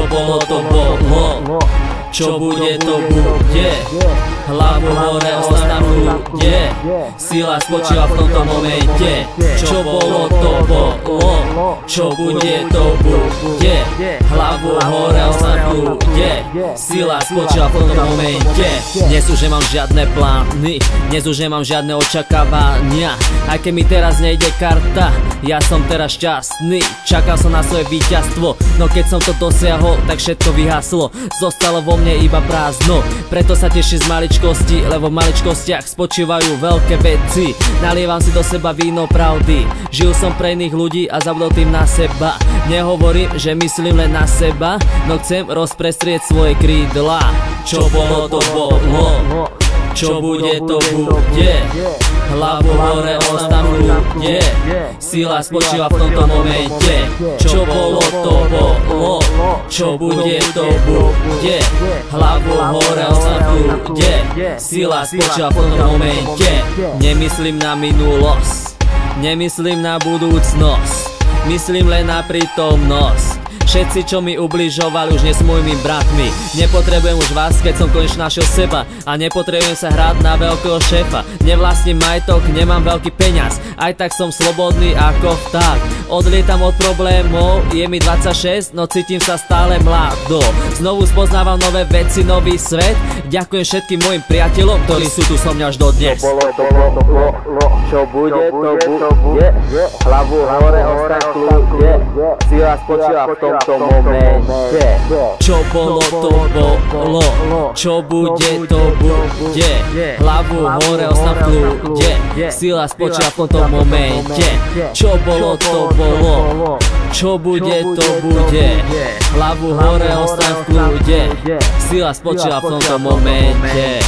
Čo bolo to bolo, čo bude to bude. Hlavu hore ostav ľudie, sila spočíva v tomto momente. Čo bolo to bolo, čo bude to bude. Hlavu hore ostav ľudie, sila spočíva v tomto momente. Dnes už nemám žiadne plány, dnes už nemám žiadne očakávania. Aj keď mi teraz nejde karta, ja som teraz šťastný. Čakal som na svoje víťazstvo, no keď som to dosiahol, tak všetko vyhaslo. Zostalo vo mne iba prázdno, preto sa teším z maličkosti, lebo v maličkostiach spočívajú veľké veci. Nalievam si do seba víno pravdy, žil som pre iných ľudí a zabudol tým na seba. Nehovorím, že myslím len na seba, no chcem rozprestrieť svoje krídla. Čo bolo to bolo, čo bude to bude. Hlavu hore ostav ľudie, sila spočíva v tomto momente. Čo bolo to bolo, čo bude to bude. Hlavu hore ostav ľudie, sila spočíva v tomto momente. Nemyslím na minulosť, nemyslím na budúcnosť, myslím len na prítomnosť. Všetci, čo mi ubližovali, už nie sú mojimi bratmi. Nepotrebujem už vás, keď som konečne našiel seba. A nepotrebujem sa hrať na veľkého šéfa. Nevlastním majetok, nemám veľký peňaz, aj tak som slobodný ako vták. Odlietam od problémov, je mi 26, no cítim sa stále mlado. Znovu spoznávam nové veci, nový svet. Ďakujem všetkým mojim priateľom, ktorí sú tu so mňa až dodnes. Čo bude, to bude. Hlavu hore ostav ľudie, sila spočíva v tomto momente. Čo bolo to bolo, čo bude to bude. Hlavu hore ostav ľudie, sila spočíva v tomto momente. Čo bolo to bolo, čo bude to bude. Hlavu hore ostav ľudie, sila spočíva v tomto momente.